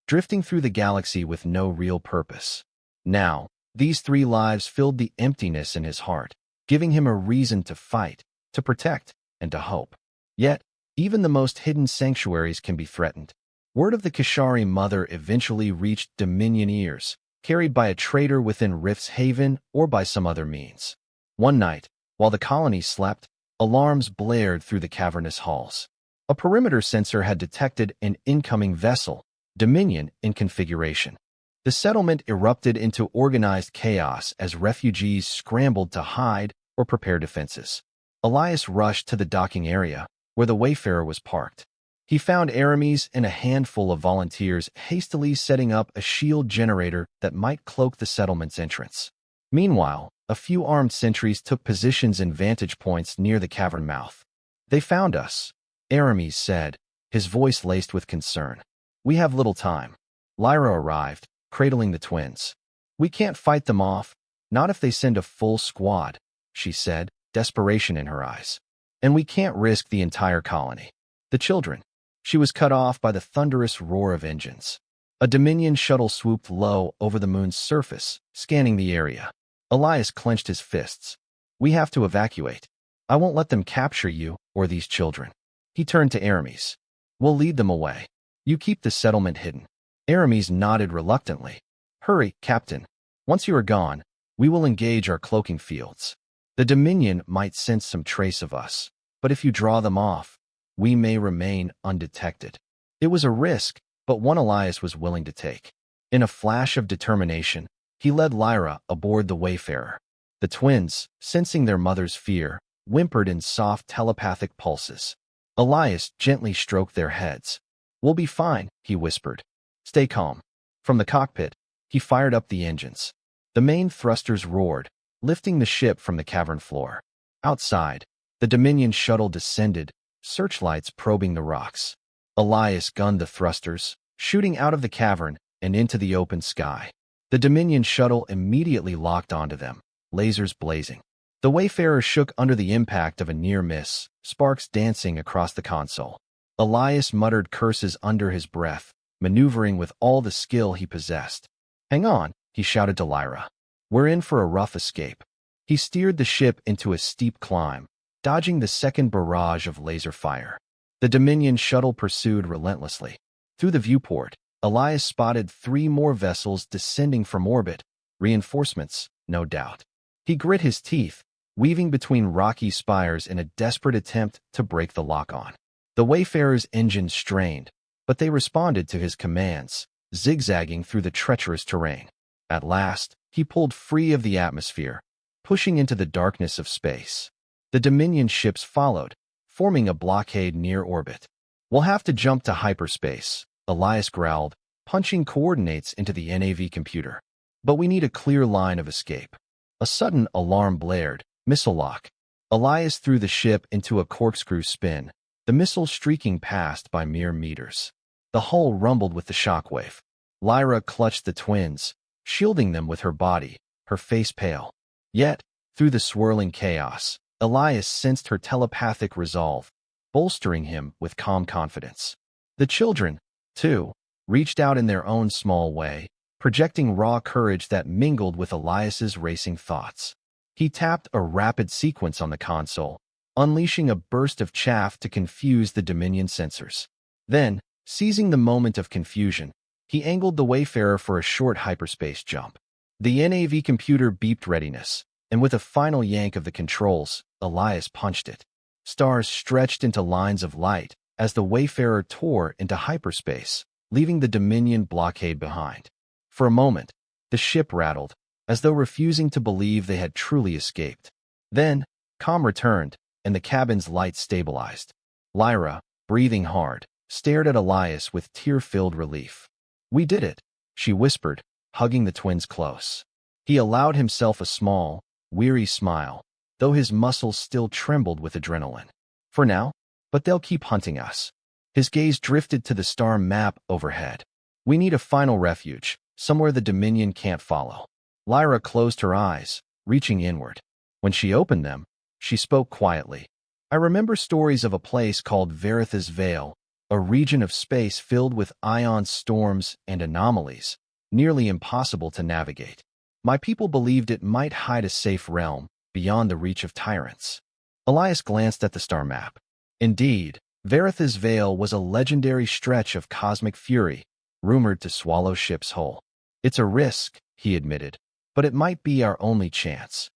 drifting through the galaxy with no real purpose. Now, these 3 lives filled the emptiness in his heart, giving him a reason to fight, to protect, and to hope. Yet, even the most hidden sanctuaries can be threatened. Word of the Kishari mother eventually reached Dominion ears, carried by a traitor within Rift's Haven or by some other means. One night, while the colony slept, alarms blared through the cavernous halls. A perimeter sensor had detected an incoming vessel, Dominion in configuration. The settlement erupted into organized chaos as refugees scrambled to hide or prepare defenses. Elias rushed to the docking area, where the Wayfarer was parked. He found Aramis and a handful of volunteers hastily setting up a shield generator that might cloak the settlement's entrance. Meanwhile, a few armed sentries took positions in vantage points near the cavern mouth. "They found us," Aramis said, his voice laced with concern. "We have little time." Lyra arrived, cradling the twins. "We can't fight them off, not if they send a full squad," she said, desperation in her eyes. "And we can't risk the entire colony. The children." She was cut off by the thunderous roar of engines. A Dominion shuttle swooped low over the moon's surface, scanning the area. Elias clenched his fists. "We have to evacuate. I won't let them capture you or these children." He turned to Aramis. "We'll lead them away. You keep the settlement hidden." Aramis nodded reluctantly. "Hurry, Captain. Once you are gone, we will engage our cloaking fields. The Dominion might sense some trace of us, but if you draw them off, we may remain undetected." It was a risk, but one Elias was willing to take. In a flash of determination, he led Lyra aboard the Wayfarer. The twins, sensing their mother's fear, whimpered in soft telepathic pulses. Elias gently stroked their heads. "We'll be fine," he whispered. "Stay calm." From the cockpit, he fired up the engines. The main thrusters roared, lifting the ship from the cavern floor. Outside, the Dominion shuttle descended, searchlights probing the rocks. Elias gunned the thrusters, shooting out of the cavern and into the open sky. The Dominion shuttle immediately locked onto them, lasers blazing. The Wayfarer shook under the impact of a near miss, sparks dancing across the console. Elias muttered curses under his breath, maneuvering with all the skill he possessed. "Hang on," he shouted to Lyra. "We're in for a rough escape." He steered the ship into a steep climb, dodging the second barrage of laser fire. The Dominion shuttle pursued relentlessly. Through the viewport, Elias spotted 3 more vessels descending from orbit, reinforcements, no doubt. He grit his teeth, weaving between rocky spires in a desperate attempt to break the lock-on. The Wayfarer's engine strained, but they responded to his commands, zigzagging through the treacherous terrain. At last, he pulled free of the atmosphere, pushing into the darkness of space. The Dominion ships followed, forming a blockade near orbit. "We'll have to jump to hyperspace," Elias growled, punching coordinates into the NAV computer. "But we need a clear line of escape." A sudden alarm blared. Missile lock. Elias threw the ship into a corkscrew spin, the missile streaking past by mere meters. The hull rumbled with the shockwave. Lyra clutched the twins, shielding them with her body, her face pale. Yet, through the swirling chaos, Elias sensed her telepathic resolve, bolstering him with calm confidence. The children, too, reached out in their own small way, projecting raw courage that mingled with Elias's racing thoughts. He tapped a rapid sequence on the console, unleashing a burst of chaff to confuse the Dominion sensors. Then, seizing the moment of confusion, he angled the Wayfarer for a short hyperspace jump. The NAV computer beeped readiness, and with a final yank of the controls, Elias punched it. Stars stretched into lines of light as the Wayfarer tore into hyperspace, leaving the Dominion blockade behind. For a moment, the ship rattled, as though refusing to believe they had truly escaped. Then, calm returned, and the cabin's lights stabilized. Lyra, breathing hard, stared at Elias with tear-filled relief. "We did it," she whispered, hugging the twins close. He allowed himself a small, weary smile, though his muscles still trembled with adrenaline. "For now, but they'll keep hunting us." His gaze drifted to the star map overhead. "We need a final refuge, somewhere the Dominion can't follow." Lyra closed her eyes, reaching inward. When she opened them, she spoke quietly. "I remember stories of a place called Veritha's Vale, a region of space filled with ion storms and anomalies, nearly impossible to navigate. My people believed it might hide a safe realm, beyond the reach of tyrants." Elias glanced at the star map. Indeed, Veritha's Vale was a legendary stretch of cosmic fury, rumored to swallow ships whole. "It's a risk," he admitted, "but it might be our only chance."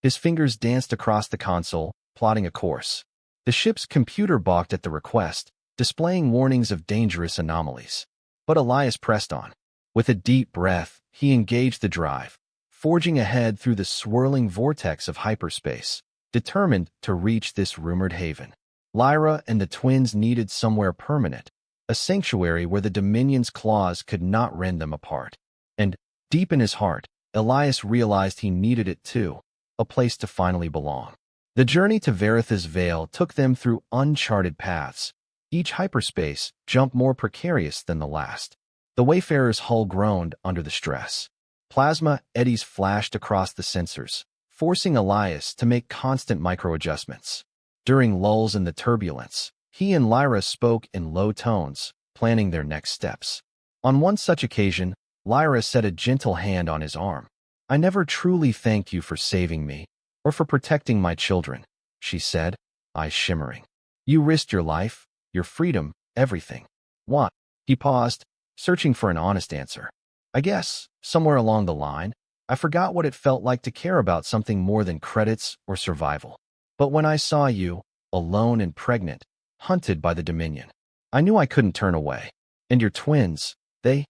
His fingers danced across the console, plotting a course. The ship's computer balked at the request, displaying warnings of dangerous anomalies. But Elias pressed on. With a deep breath, he engaged the drive, forging ahead through the swirling vortex of hyperspace, determined to reach this rumored haven. Lyra and the twins needed somewhere permanent, a sanctuary where the Dominion's claws could not rend them apart. And, deep in his heart, Elias realized he needed it too, a place to finally belong. The journey to Veritha's Vale took them through uncharted paths, each hyperspace jump more precarious than the last. The Wayfarer's hull groaned under the stress. Plasma eddies flashed across the sensors, forcing Elias to make constant micro-adjustments. During lulls in the turbulence, he and Lyra spoke in low tones, planning their next steps. On one such occasion, Lyra set a gentle hand on his arm. "I never truly thanked you for saving me, or for protecting my children," she said, eyes shimmering. "You risked your life, your freedom, everything." "What?" He paused, searching for an honest answer. "I guess, somewhere along the line, I forgot what it felt like to care about something more than credits or survival. But when I saw you, alone and pregnant, hunted by the Dominion, I knew I couldn't turn away. And your twins, they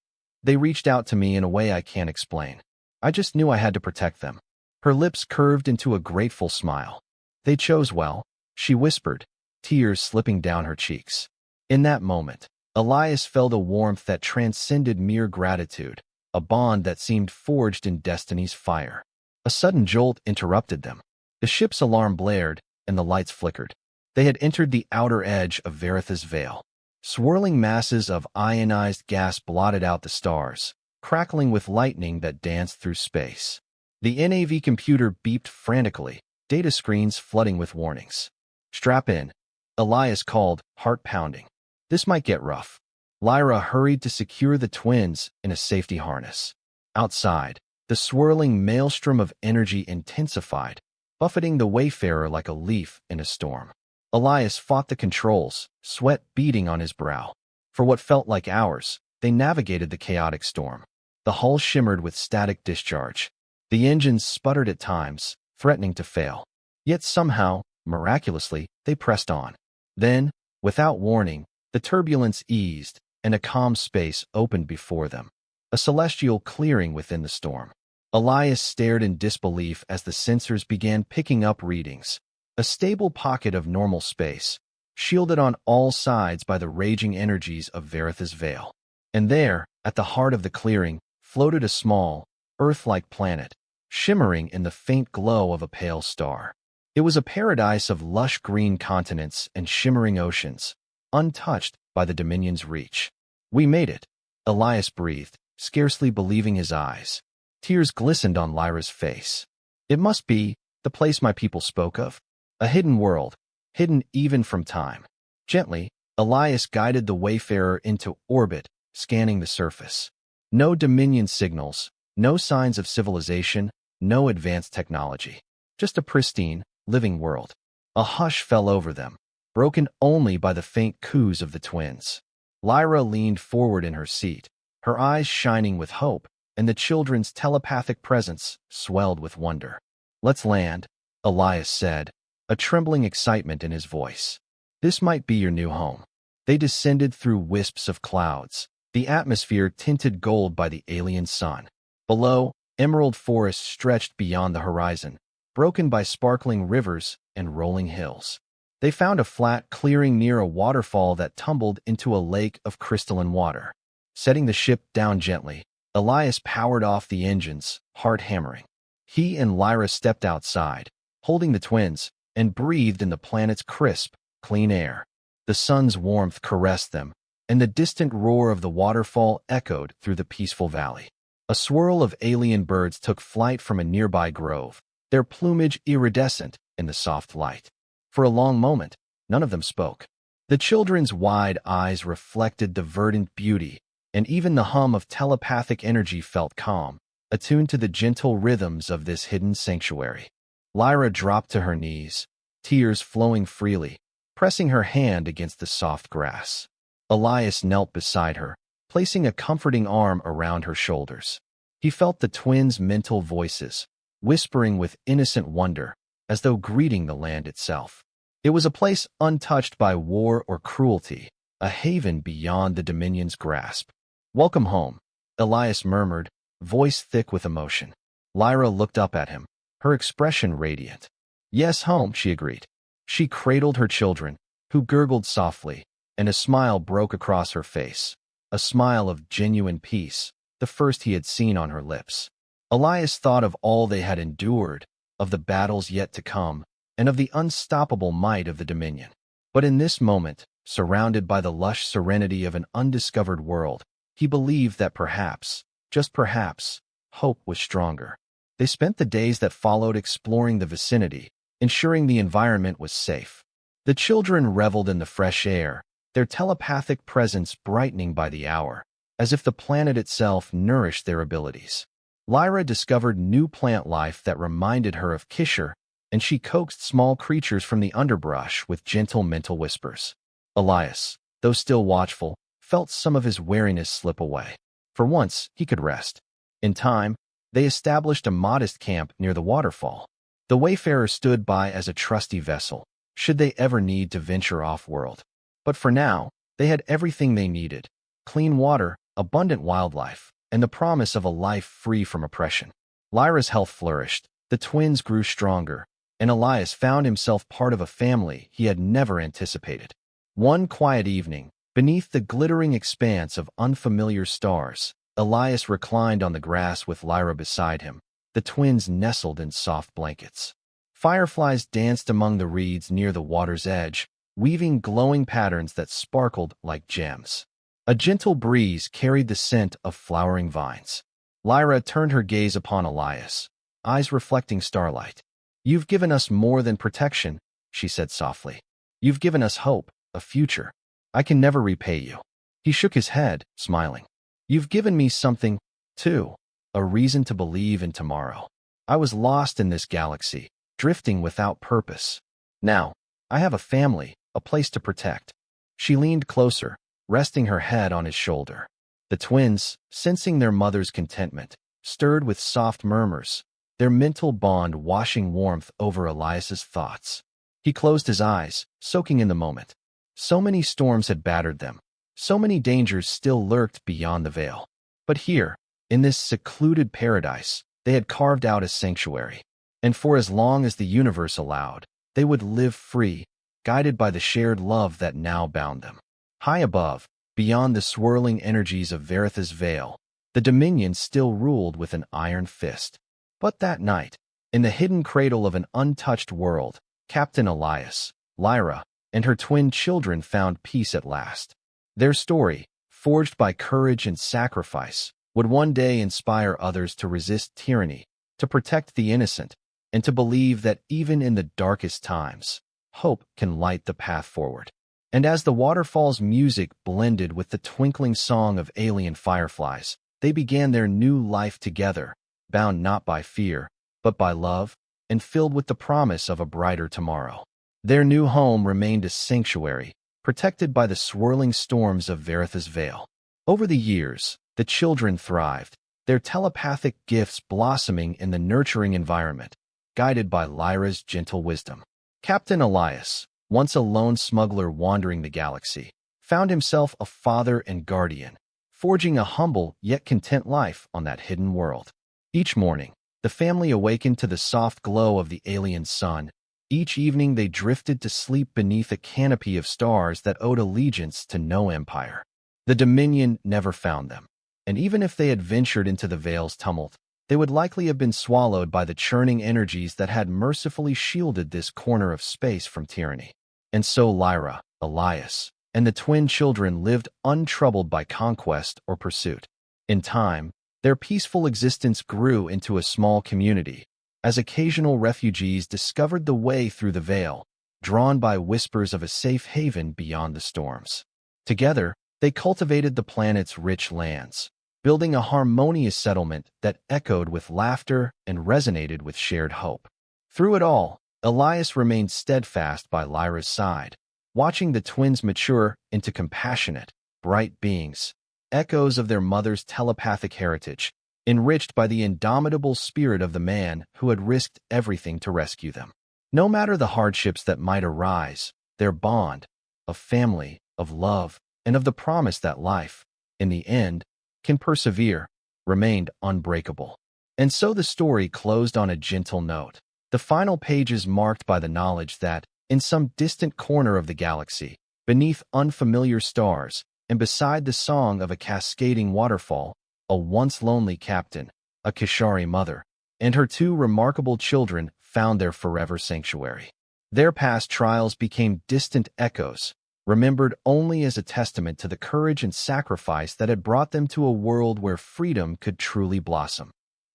reached out to me in a way I can't explain. I just knew I had to protect them." Her lips curved into a grateful smile. "They chose well," she whispered, tears slipping down her cheeks. In that moment, Elias felt a warmth that transcended mere gratitude, a bond that seemed forged in destiny's fire. A sudden jolt interrupted them. The ship's alarm blared, and the lights flickered. They had entered the outer edge of Veritha's Vale. Swirling masses of ionized gas blotted out the stars, crackling with lightning that danced through space. The NAV computer beeped frantically, data screens flooding with warnings. "Strap in," Elias called, heart pounding. "This might get rough." Lyra hurried to secure the twins in a safety harness. Outside, the swirling maelstrom of energy intensified, buffeting the Wayfarer like a leaf in a storm. Elias fought the controls, sweat beading on his brow. For what felt like hours, they navigated the chaotic storm. The hull shimmered with static discharge. The engines sputtered at times, threatening to fail. Yet somehow, miraculously, they pressed on. Then, without warning, the turbulence eased, and a calm space opened before them. A celestial clearing within the storm. Elias stared in disbelief as the sensors began picking up readings. A stable pocket of normal space, shielded on all sides by the raging energies of Veritha's veil. And there, at the heart of the clearing, floated a small, Earth-like planet, shimmering in the faint glow of a pale star. It was a paradise of lush green continents and shimmering oceans, untouched by the Dominion's reach. "We made it," Elias breathed, scarcely believing his eyes. Tears glistened on Lyra's face. "It must be the place my people spoke of. A hidden world, hidden even from time." Gently, Elias guided the wayfarer into orbit, scanning the surface. No Dominion signals, no signs of civilization, no advanced technology. Just a pristine, living world. A hush fell over them, broken only by the faint coos of the twins. Lyra leaned forward in her seat, her eyes shining with hope, and the children's telepathic presence swelled with wonder. "Let's land," Elias said, a trembling excitement in his voice. "This might be your new home." They descended through wisps of clouds, the atmosphere tinted gold by the alien sun. Below, emerald forests stretched beyond the horizon, broken by sparkling rivers and rolling hills. They found a flat clearing near a waterfall that tumbled into a lake of crystalline water. Setting the ship down gently, Elias powered off the engines, heart hammering. He and Lyra stepped outside, holding the twins, and breathed in the planet's crisp, clean air. The sun's warmth caressed them, and the distant roar of the waterfall echoed through the peaceful valley. A swirl of alien birds took flight from a nearby grove, their plumage iridescent in the soft light. For a long moment, none of them spoke. The children's wide eyes reflected the verdant beauty, and even the hum of telepathic energy felt calm, attuned to the gentle rhythms of this hidden sanctuary. Lyra dropped to her knees, tears flowing freely, pressing her hand against the soft grass. Elias knelt beside her, placing a comforting arm around her shoulders. He felt the twins' mental voices, whispering with innocent wonder, as though greeting the land itself. It was a place untouched by war or cruelty, a haven beyond the Dominion's grasp. "Welcome home," Elias murmured, voice thick with emotion. Lyra looked up at him, her expression radiant. "Yes, home," she agreed. She cradled her children, who gurgled softly, and a smile broke across her face, a smile of genuine peace, the first he had seen on her lips. Elias thought of all they had endured, of the battles yet to come, and of the unstoppable might of the Dominion. But in this moment, surrounded by the lush serenity of an undiscovered world, he believed that perhaps, just perhaps, hope was stronger. They spent the days that followed exploring the vicinity, ensuring the environment was safe. The children reveled in the fresh air, their telepathic presence brightening by the hour, as if the planet itself nourished their abilities. Lyra discovered new plant life that reminded her of Kisher, and she coaxed small creatures from the underbrush with gentle mental whispers. Elias, though still watchful, felt some of his wariness slip away. For once, he could rest. In time, they established a modest camp near the waterfall. The wayfarer stood by as a trusty vessel, should they ever need to venture off-world. But for now, they had everything they needed: clean water, abundant wildlife, and the promise of a life free from oppression. Lyra's health flourished, the twins grew stronger, and Elias found himself part of a family he had never anticipated. One quiet evening, beneath the glittering expanse of unfamiliar stars, Elias reclined on the grass with Lyra beside him, the twins nestled in soft blankets. Fireflies danced among the reeds near the water's edge, weaving glowing patterns that sparkled like gems. A gentle breeze carried the scent of flowering vines. Lyra turned her gaze upon Elias, eyes reflecting starlight. "You've given us more than protection," she said softly. "You've given us hope, a future. I can never repay you." He shook his head, smiling. "You've given me something, too, a reason to believe in tomorrow. I was lost in this galaxy, drifting without purpose. Now, I have a family, a place to protect." She leaned closer, resting her head on his shoulder. The twins, sensing their mother's contentment, stirred with soft murmurs, their mental bond washing warmth over Elias's thoughts. He closed his eyes, soaking in the moment. So many storms had battered them. So many dangers still lurked beyond the veil. But here, in this secluded paradise, they had carved out a sanctuary. And for as long as the universe allowed, they would live free, guided by the shared love that now bound them. High above, beyond the swirling energies of Varitha's veil, the Dominion still ruled with an iron fist. But that night, in the hidden cradle of an untouched world, Captain Elias, Lyra, and her twin children found peace at last. Their story, forged by courage and sacrifice, would one day inspire others to resist tyranny, to protect the innocent, and to believe that even in the darkest times, hope can light the path forward. And as the waterfall's music blended with the twinkling song of alien fireflies, they began their new life together, bound not by fear, but by love, and filled with the promise of a brighter tomorrow. Their new home remained a sanctuary, protected by the swirling storms of Varitha's veil. Over the years, the children thrived, their telepathic gifts blossoming in the nurturing environment, guided by Lyra's gentle wisdom. Captain Elias, once a lone smuggler wandering the galaxy, found himself a father and guardian, forging a humble yet content life on that hidden world. Each morning, the family awakened to the soft glow of the alien sun. Each evening they drifted to sleep beneath a canopy of stars that owed allegiance to no empire. The Dominion never found them, and even if they had ventured into the veil's tumult, they would likely have been swallowed by the churning energies that had mercifully shielded this corner of space from tyranny. And so Lyra, Elias, and the twin children lived untroubled by conquest or pursuit. In time, their peaceful existence grew into a small community, as occasional refugees discovered the way through the veil, drawn by whispers of a safe haven beyond the storms. Together, they cultivated the planet's rich lands, building a harmonious settlement that echoed with laughter and resonated with shared hope. Through it all, Elias remained steadfast by Lyra's side, watching the twins mature into compassionate, bright beings, echoes of their mother's telepathic heritage, enriched by the indomitable spirit of the man who had risked everything to rescue them. No matter the hardships that might arise, their bond, of family, of love, and of the promise that life, in the end, can persevere, remained unbreakable. And so the story closed on a gentle note. The final pages marked by the knowledge that, in some distant corner of the galaxy, beneath unfamiliar stars, and beside the song of a cascading waterfall, a once lonely captain, a Kishari mother, and her two remarkable children found their forever sanctuary. Their past trials became distant echoes, remembered only as a testament to the courage and sacrifice that had brought them to a world where freedom could truly blossom,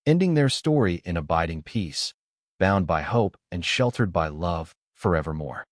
ending their story in abiding peace, bound by hope and sheltered by love forevermore.